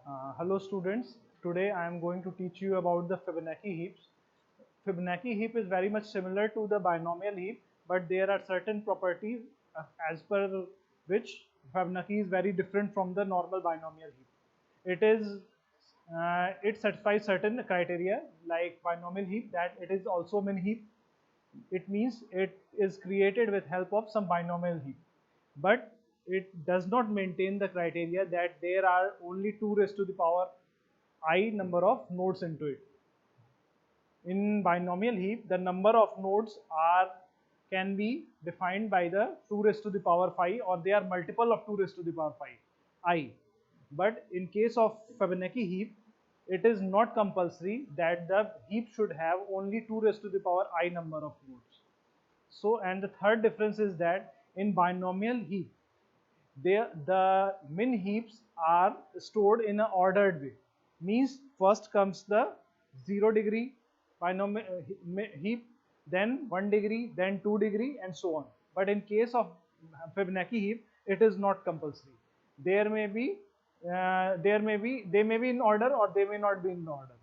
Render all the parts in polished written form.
Hello students, today I am going to teach you about the Fibonacci heaps. Fibonacci heap is very much similar to the binomial heap, but there are certain properties as per which Fibonacci is very different from the normal binomial heap. It satisfies certain criteria like binomial heap, that it is also min heap. It means it is created with help of some binomial heap, but it does not maintain the criteria that there are only 2 raised to the power I number of nodes into it. In binomial heap, the number of nodes are can be defined by the 2 raised to the power 5, or they are multiple of 2 raised to the power 5 I. But in case of Fibonacci heap, it is not compulsory that the heap should have only 2 raised to the power I number of nodes. So, and the third difference is that in binomial heap, the min heaps are stored in an ordered way. Means first comes the 0 degree binomial heap, then 1 degree, then 2 degree, and so on. But in case of Fibonacci heap, it is not compulsory. There may be they may be in order, or they may not be in order.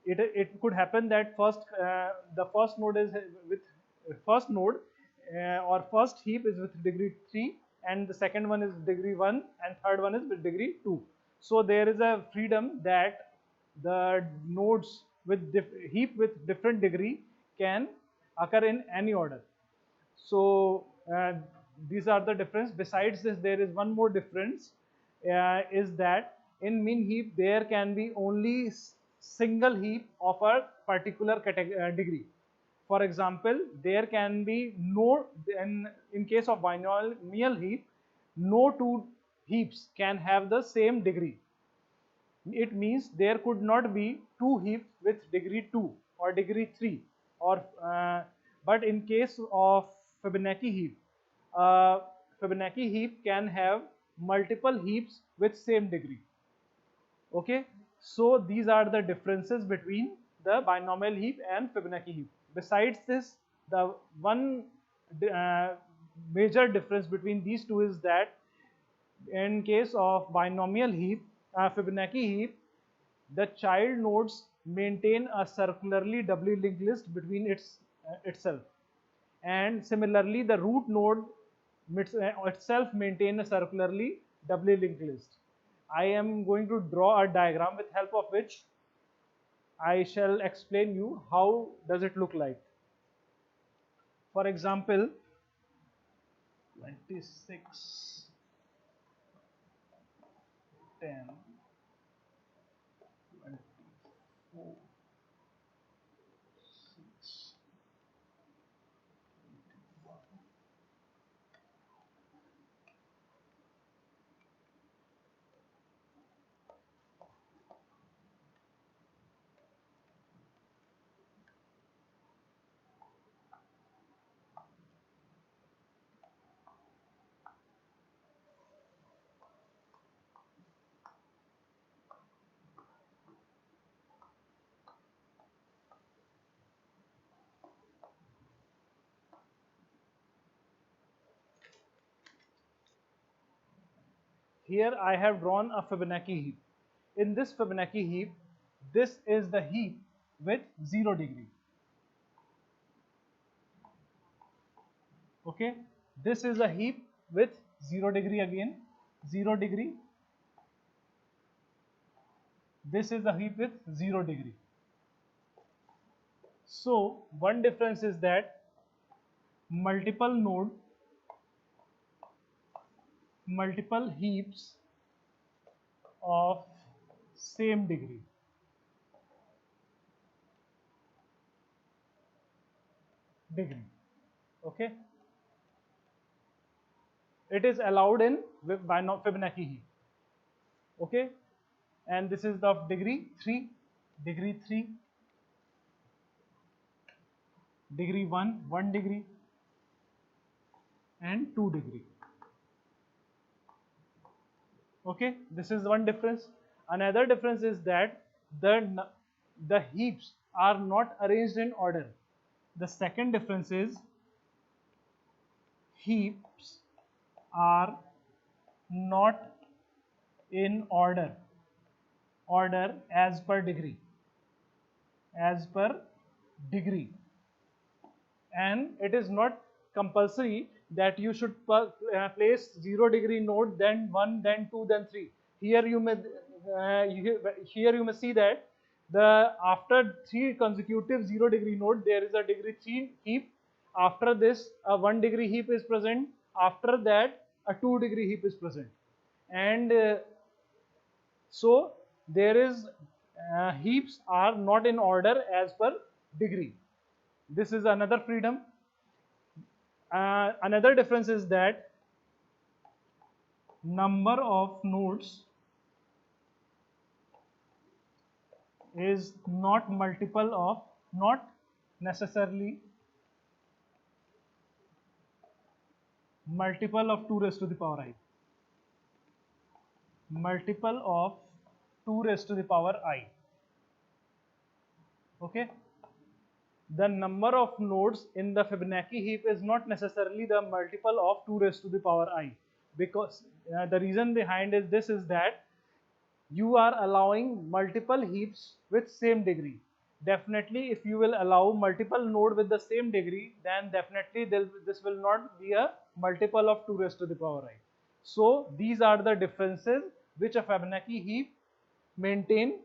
It could happen that the first node is with first node or first heap is with degree 3, and the second one is degree 1, and third one is with degree 2. So there is a freedom that the nodes with heap with different degree can occur in any order. So these are the difference. Besides this, there is one more difference, is that in min heap there can be only single heap of a particular degree. For example, there can be no, in case of binomial heap, no two heaps can have the same degree. It means there could not be two heaps with degree 2 or degree 3, or but in case of Fibonacci heap, Fibonacci heap can have multiple heaps with same degree. Okay, so these are the differences between the binomial heap and Fibonacci heap. Besides this, the one uh, major difference between these two is that in case of binomial heap, Fibonacci heap, the child nodes maintain a circularly doubly linked list between itself, and similarly the root node itself maintain a circularly doubly linked list. I am going to draw a diagram with help of which I shall explain you how does it look like. For example, 26, 10, 24, 6, 21. Here I have drawn a Fibonacci heap. In this Fibonacci heap, this is the heap with 0 degree. Okay, this is a heap with 0 degree again, 0 degree. This is a heap with 0 degree. So one difference is that multiple node, multiple heaps of same degree. Okay, it is allowed in Fibonacci heap. Okay, and this is the degree 3, degree 3, degree 1, 1 degree, and 2 degree. Okay, this is one difference. Another difference is that the heaps are not arranged in order. The second difference is heaps are not in order. order as per degree, as per degree. And it is not compulsory that you should place 0 degree node, then 1, then 2, then 3. Here you may here you may see that the after 3 consecutive 0 degree node there is a degree 3 heap. After this a 1 degree heap is present. After that a 2 degree heap is present, and so there is heaps are not in order as per degree. This is another freedom. Another difference is that number of nodes is not multiple of, not necessarily multiple of 2 raised to the power I. Multiple of 2 raised to the power I. Okay. The number of nodes in the Fibonacci heap is not necessarily the multiple of 2 raised to the power I, because the reason behind this is that you are allowing multiple heaps with same degree. Definitely if you will allow multiple node with the same degree, then definitely this will not be a multiple of 2 raised to the power I. So these are the differences which a Fibonacci heap maintain,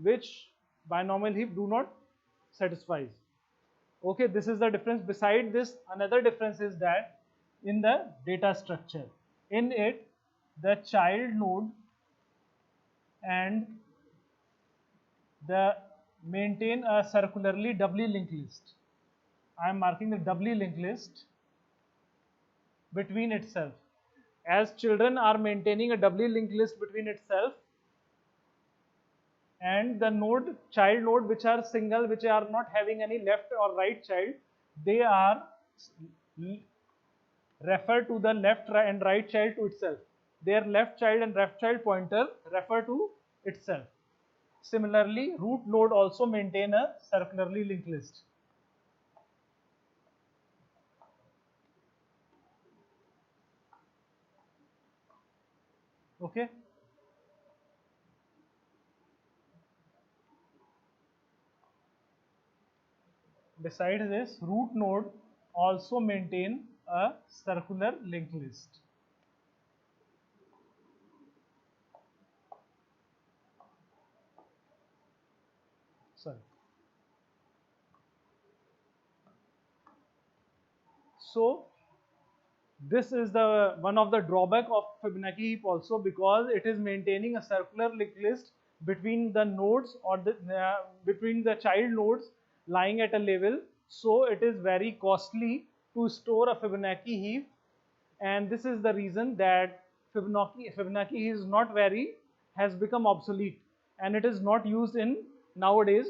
which binomial heap do not satisfies. Okay, this is the difference. Beside this, another difference is that in the data structure, in it the child node and the maintain a circularly doubly linked list. I am marking the doubly linked list between itself. As children are maintaining a doubly linked list between itself, and the node, child node, which are single, which are not having any left or right child, they are refer to the left and right child to itself. Their left child and left child pointer refer to itself. Similarly, root node also maintain a circularly linked list. Okay. Besides this, root node also maintain a circular linked list. Sorry. So this is the one of the drawback of Fibonacci heap also, because it is maintaining a circular linked list between the nodes or the between the child nodes lying at a level. So it is very costly to store a Fibonacci heap, and this is the reason that Fibonacci is not very has become obsolete, and it is not used in nowadays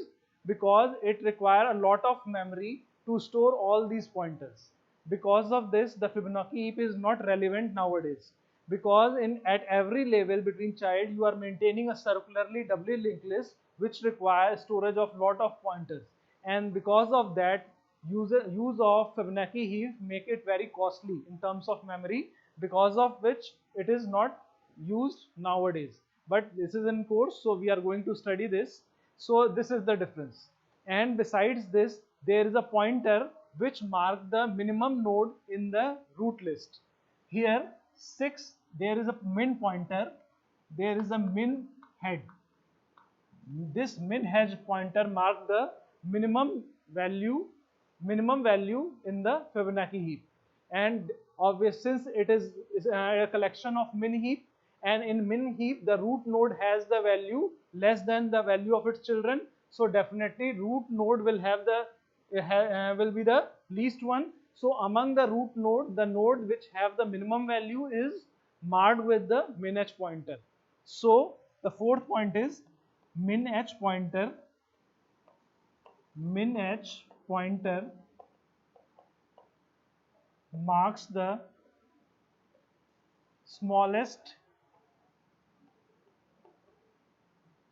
because it requires a lot of memory to store all these pointers. Because of this, the Fibonacci heap is not relevant nowadays, because in at every level between child you are maintaining a circularly doubly linked list which requires storage of lot of pointers, and because of that use of Fibonacci heap make it very costly in terms of memory, because of which it is not used nowadays. But this is in course, so we are going to study this. So this is the difference. And besides this, there is a pointer which mark the minimum node in the root list. Here 6, there is a min pointer, there is a min head. This min hedge pointer mark the minimum value in the Fibonacci heap. And obviously since it is a collection of min heap, and in min heap the root node has the value less than the value of its children, so definitely root node will have the will be the least one. So among the root node, the node which have the minimum value is marked with the min h pointer. So the fourth point is min h pointer. Min h pointer marks the smallest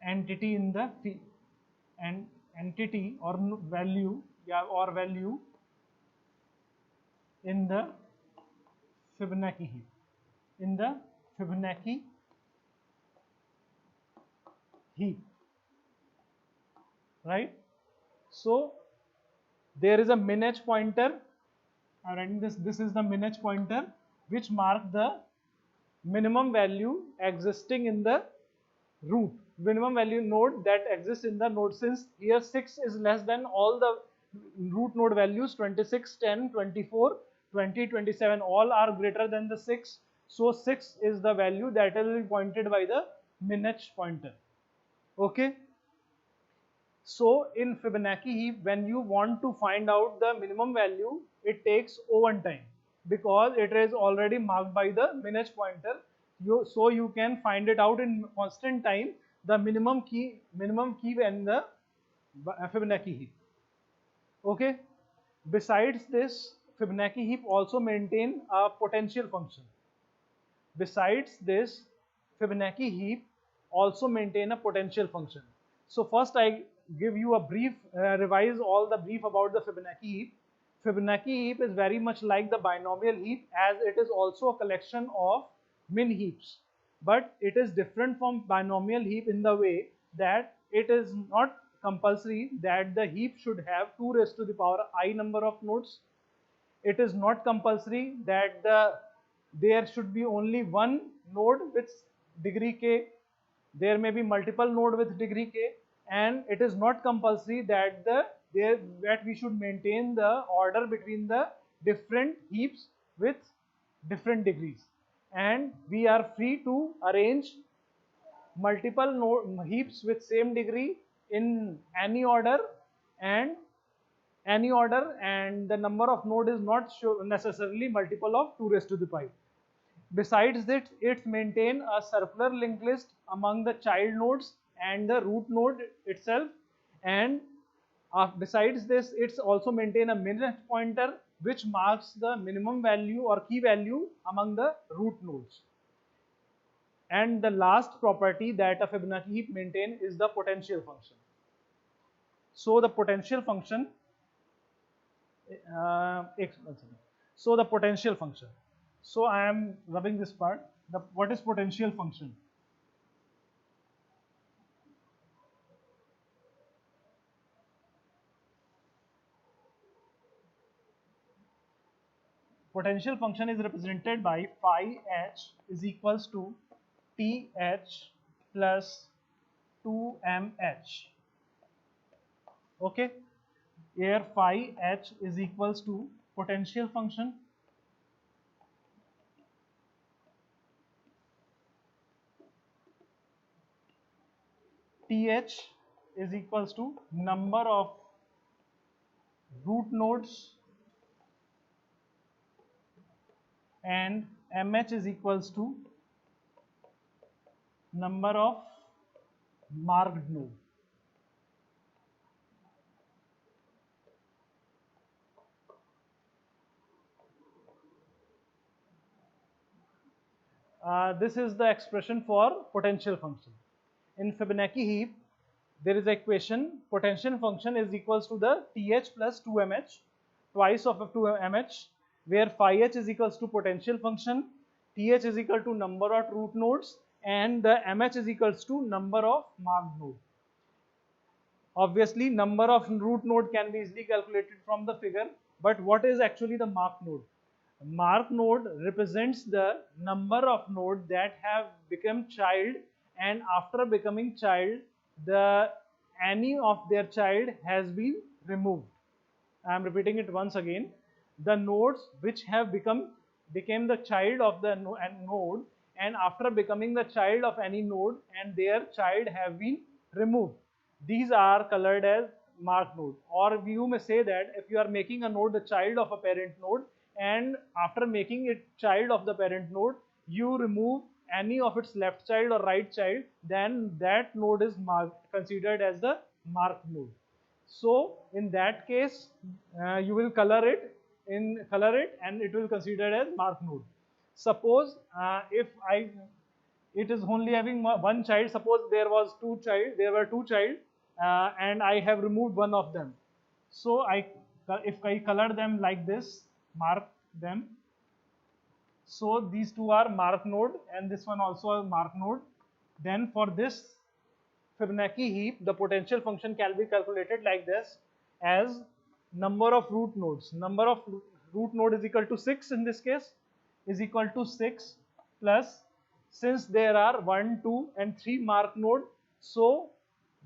entity in the and entity or value value in the Fibonacci heap. heap, right? So there is a min h pointer. I'm writing this. This is the min h pointer, which marks the minimum value existing in the root, minimum value node that exists in the node. Since here 6 is less than all the root node values, 26, 10, 24, 20, 27, all are greater than the 6. So 6 is the value that will be pointed by the min h pointer. Okay. So in Fibonacci heap, when you want to find out the minimum value, it takes O1 time because it is already marked by the min h pointer. So you can find it out in constant time, the minimum key and the Fibonacci heap. Okay. Besides this, Fibonacci heap also maintain a potential function. Besides this, Fibonacci heap also maintain a potential function. So first I give you a brief, revise all the brief about the Fibonacci heap. Fibonacci heap is very much like the binomial heap, as it is also a collection of min heaps. But it is different from binomial heap in the way that it is not compulsory that the heap should have 2 raised to the power I number of nodes. It is not compulsory that there should be only one node with degree k. There may be multiple node with degree k, and it is not compulsory that that we should maintain the order between the different heaps with different degrees. And we are free to arrange multiple heaps with same degree in any order, and the number of node is not necessarily multiple of 2 raised to the pi. Besides that, it maintain a circular linked list among the child nodes and the root node itself, and besides this, it's also maintain a min pointer which marks the minimum value or key value among the root nodes. And the last property that a Fibonacci heap maintain is the potential function. So the potential function, so the potential function. So I am rubbing this part. What is potential function? Potential function is represented by phi h is equals to th plus 2mh. Okay, here phi h is equals to potential function th is equals to number of root nodes, and mh is equals to number of marked node. This is the expression for potential function. In Fibonacci heap, there is a equation, potential function is equals to the th plus 2mh, twice of 2mh, where phi h is equals to potential function, th is equal to number of root nodes, and the mh is equals to number of marked node. Obviously, number of root node can be easily calculated from the figure, but what is actually the marked node? Marked node represents the number of nodes that have become child, and after becoming child, any of their child has been removed. I am repeating it once again. The nodes which have became the child of the node, and after becoming the child of any node, and their child have been removed. These are colored as marked node. Or you may say that if you are making a node the child of a parent node, and after making it child of the parent node, you remove any of its left child or right child, then that node is considered as the marked node. So in that case, you will color it and it will consider as marked node. Suppose if it is only having one child. Suppose there were two child, and I have removed one of them. So if I color them like this, mark them. So these two are mark node, and this one also a mark node. Then for this Fibonacci heap, the potential function can be calculated like this as number of root nodes. Number of root node is equal to 6 in this case, is equal to 6 plus, since there are 1, 2 and 3 mark node, so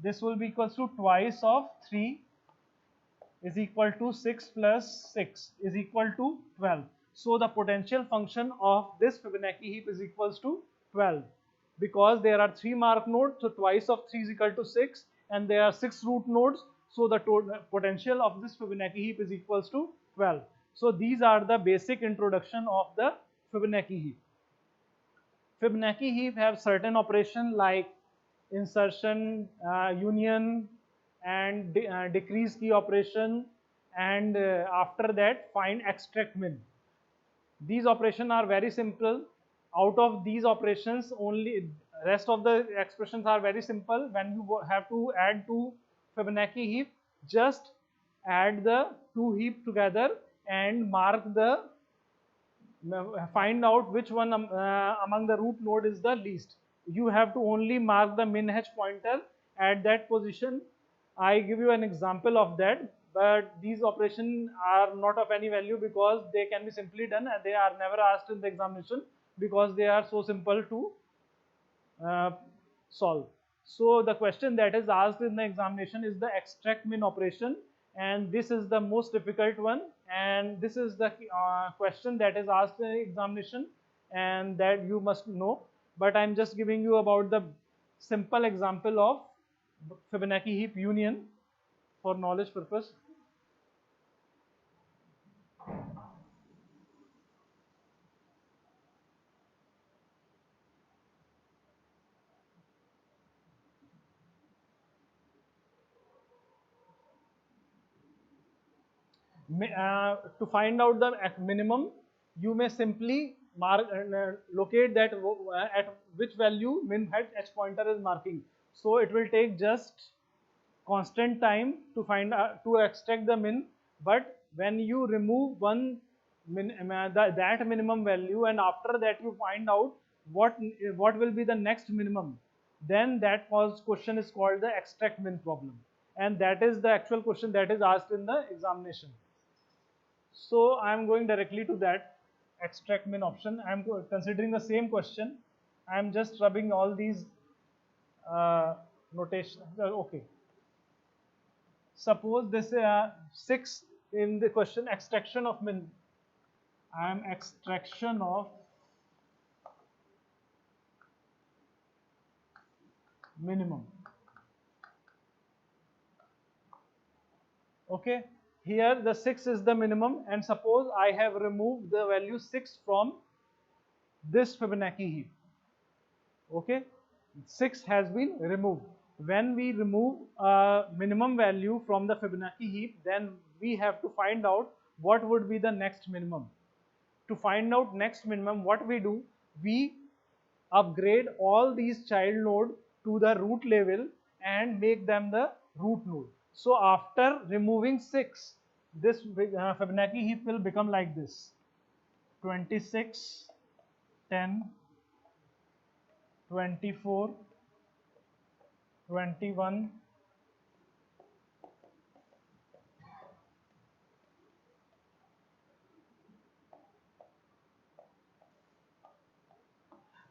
this will be equal to twice of 3 is equal to 6 plus 6 is equal to 12. So the potential function of this Fibonacci heap is equals to 12, because there are 3 mark nodes, so twice of 3 is equal to 6, and there are 6 root nodes, so the total potential of this Fibonacci heap is equals to 12. So these are the basic introduction of the Fibonacci heap. Fibonacci heap have certain operation like insertion, union, and decrease key operation, and after that find extract min. These operations are very simple. Out of these operations, only rest of the expressions are very simple. When you have to add two Fibonacci heap, just add the two heap together and mark the find out which one among the root node is the least. You have to only mark the min h pointer at that position. I give you an example of that, but these operations are not of any value because they can be simply done and they are never asked in the examination because they are so simple to solve. So the question that is asked in the examination is the extract min operation, and this is the most difficult one, and this is the question that is asked in the examination and that you must know, but I am just giving you about the simple example of Fibonacci heap union for knowledge purpose. To find out the minimum, you may simply mark locate that at which value min h pointer is marking. So it will take just constant time to find to extract the min, but when you remove one that minimum value and after that you find out what will be the next minimum, then that question is called the extract min problem, and that is the actual question that is asked in the examination. So I am going directly to that extract min option. I am considering the same question. I am just rubbing all these notation. Okay. Suppose this 6 in the question extraction of min. I am extraction of minimum. Okay. Here the 6 is the minimum, and suppose I have removed the value 6 from this Fibonacci heap. Okay, 6 has been removed. When we remove a minimum value from the Fibonacci heap, then we have to find out what would be the next minimum. To find out next minimum, what we do, we upgrade all these child nodes to the root level and make them the root node. So after removing 6, this Fibonacci heap will become like this: 26, 10, 24, 21,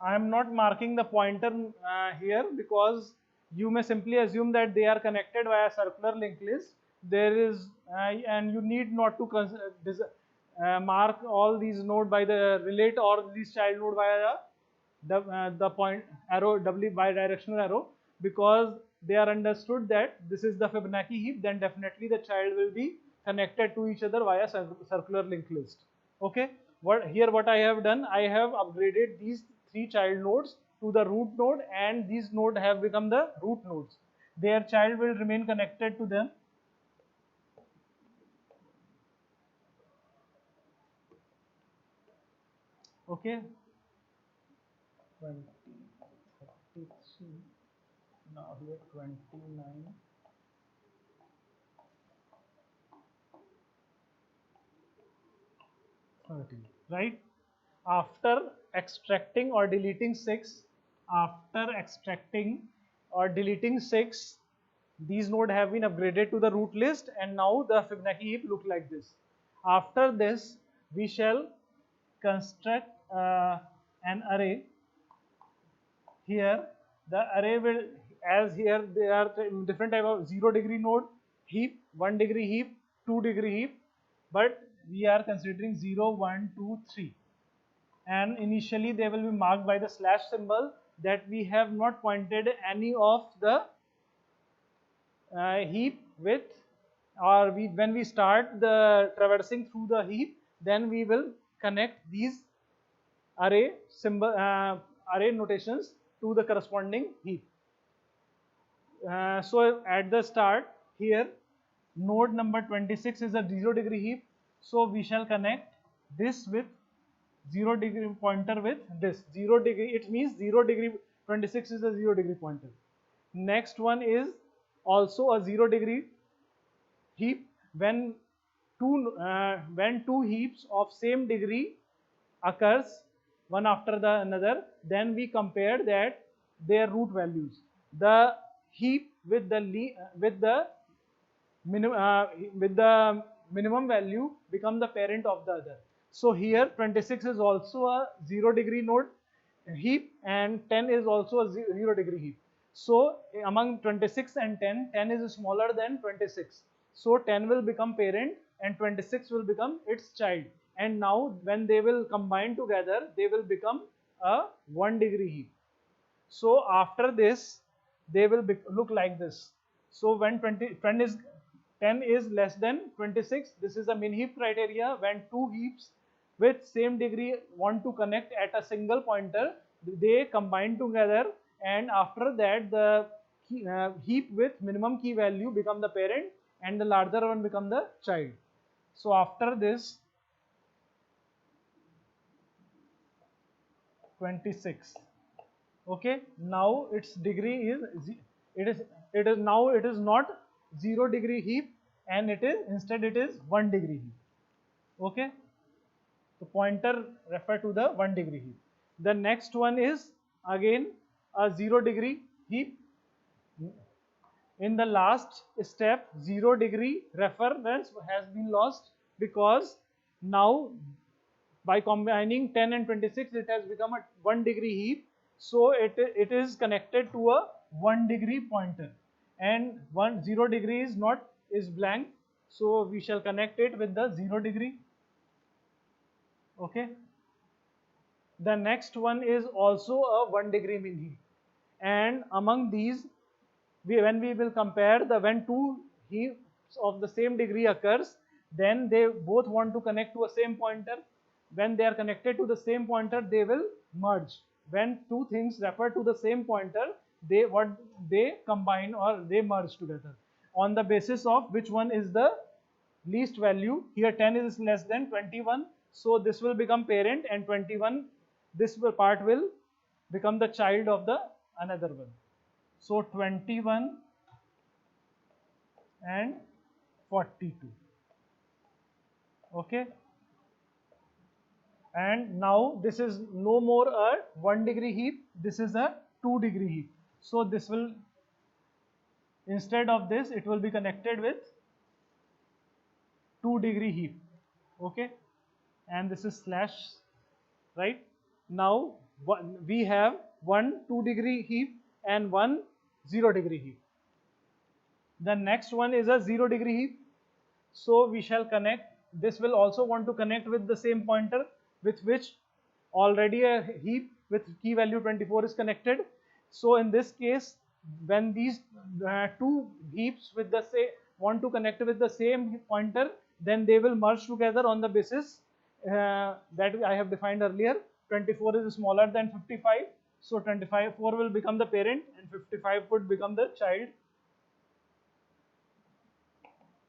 'I am not marking the pointer here because you may simply assume that they are connected via circular linked list. There is, and you need not to mark all these nodes by the relate or these child node via the point arrow, bidirectional arrow, because they are understood that this is the Fibonacci heap, then definitely the child will be connected to each other via circular linked list. Okay, what I have done, I have upgraded these 3 child nodes to the root node, and these nodes have become the root nodes. Their child will remain connected to them. Okay, 20, 33, now here 29. Right? After extracting or deleting 6, after extracting or deleting 6, these nodes have been upgraded to the root list, and now the Fibonacci heap look like this. After this, we shall construct an array. Here the array will, as here there are different type of 0 degree node heap, 1 degree heap, 2 degree heap, but we are considering 0, 1, 2, 3, and initially they will be marked by the slash symbol, that we have not pointed any of the heap with, or when we start the traversing through the heap, then we will connect these array symbol array notations to the corresponding heap. So at the start here, node number 26 is a 0 degree heap, so we shall connect this with 0 degree pointer with this 0 degree, it means 0 degree 26 is a 0 degree pointer. Next one is also a 0 degree heap. When two heaps of same degree occurs one after the another, then we compare that their root values. The heap with the minimum value become the parent of the other. So here 26 is also a 0 degree node heap, and 10 is also a 0 degree heap. So among 26 and 10, 10 is smaller than 26. So 10 will become parent and 26 will become its child. And now when they will combine together, they will become a 1 degree heap. So after this, they will look like this. So when 10 is less than 26, this is a min heap criteria. When two heaps with same degree want to connect at a single pointer, they combine together, and after that the heap with minimum key value become the parent and the larger one become the child. So after this 26, okay, now its degree is it is not 0 degree heap, and instead it is 1 degree heap. Okay, the pointer refer to the 1 degree heap. The next one is again a 0 degree heap. In the last step, 0 degree reference has been lost, because now by combining 10 and 26 it has become a 1 degree heap. So it is connected to a 1 degree pointer, and 0 degree is blank, so we shall connect it with the 0 degree. Okay, the next one is also a 1 degree min heap, and among these when we will compare when two heaps of the same degree occurs, then they both want to connect to a same pointer. When they are connected to the same pointer, they will merge. When two things refer to the same pointer, they combine or they merge together on the basis of which one is the least value. Here 10 is less than 21, so this will become parent, and 21, this part will become the child of the another one. So 21 and 42. Okay, and now this is no more a 1 degree heap, this is a 2 degree heap. So this will, instead of this, it will be connected with 2 degree heap. Okay, and this is slash, right? Now we have one 2 degree heap and one 0 degree heap. The next one is a 0 degree heap, so we shall connect, this will also want to connect with the same pointer with which already a heap with key value 24 is connected. So in this case, when these two heaps with the same want to connect with the same pointer, then they will merge together on the basis that I have defined earlier. 24 is smaller than 55, so 4 will become the parent and 55 would become the child.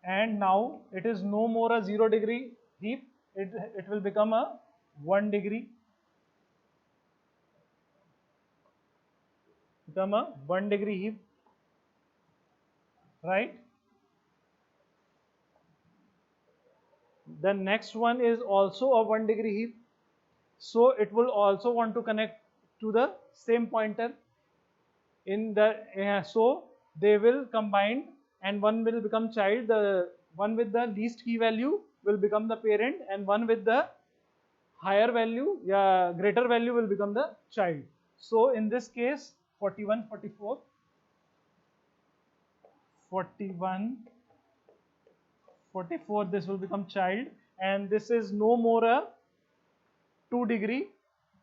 And now it is no more a 0 degree heap, it will become a 1 degree, heap, right? The next one is also a 1 degree heap, so it will also want to connect to the same pointer. in the so they will combine and one will become child. The one with the least key value will become the parent, and one with the higher value, yeah, greater value will become the child. So in this case 41, 44, 41, 44, this will become child, and this is no more a 2 degree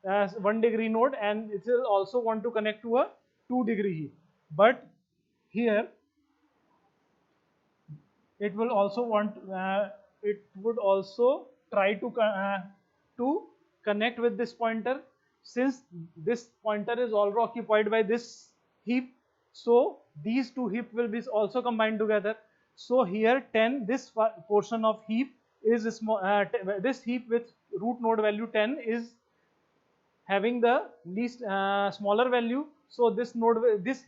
1 degree node, and it will also want to connect to a 2 degree heap. But here it will also want it would also try to connect with this pointer, since this pointer is already occupied by this heap. So these two heap will be also combined together. So here 10, this portion of heap is small, this heap with root node value 10 is having the least smaller value. So this node this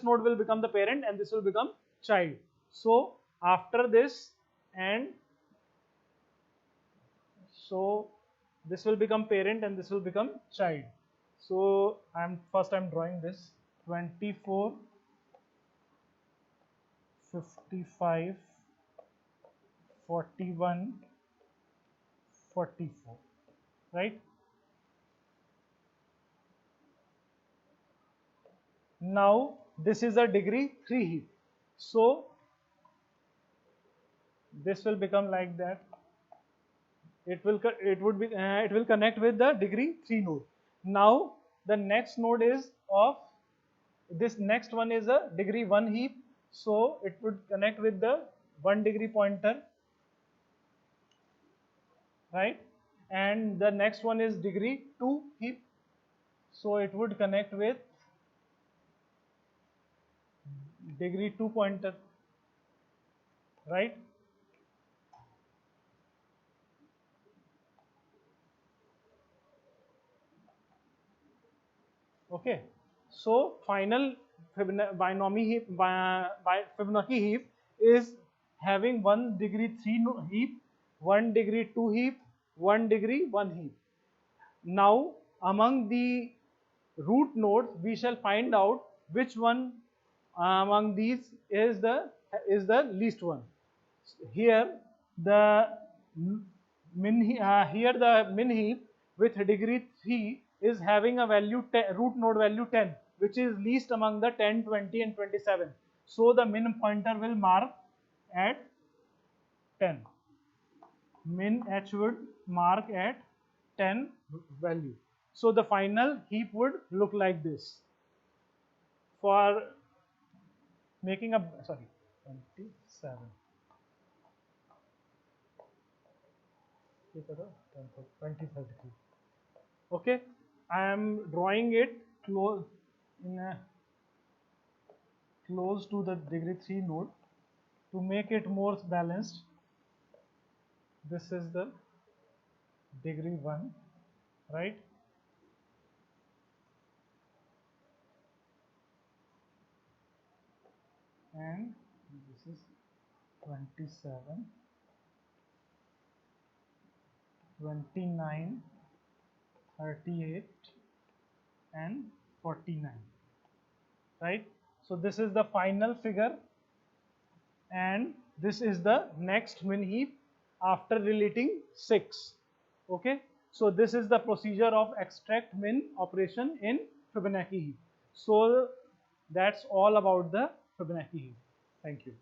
node will become the parent, and this will become child. So after this, and so this will become parent and this will become child. So I'm drawing this 24, 55, 41, 44, right? Now this is a degree 3 heap. So this will become like that. It will connect with the degree 3 node. Now the next node is of this next one is a degree 1 heap. So it would connect with the 1 degree pointer, right? And the next one is degree 2 heap. So it would connect with degree 2 pointer, right? Okay, so final Fibonacci heap is having 1 degree 3 heap, 1 degree 2 heap, 1 degree 1 heap. Now among the root nodes, we shall find out which one among these is the least one. Here the here the min heap with degree 3 is having a value root node value 10, which is least among the 10, 20 and 27. So the min pointer will mark at 10. Min h would mark at 10 value. So the final heap would look like this. For making a 27. Okay, I am drawing it close close to the degree 3 node to make it more balanced. This is the degree 1, right? And this is 27, 29, 38 and 49, right? So this is the final figure, and this is the next min heap after deleting 6. Okay, so this is the procedure of extract min operation in Fibonacci heap. So that's all about the Fibonacci heap. Thank you.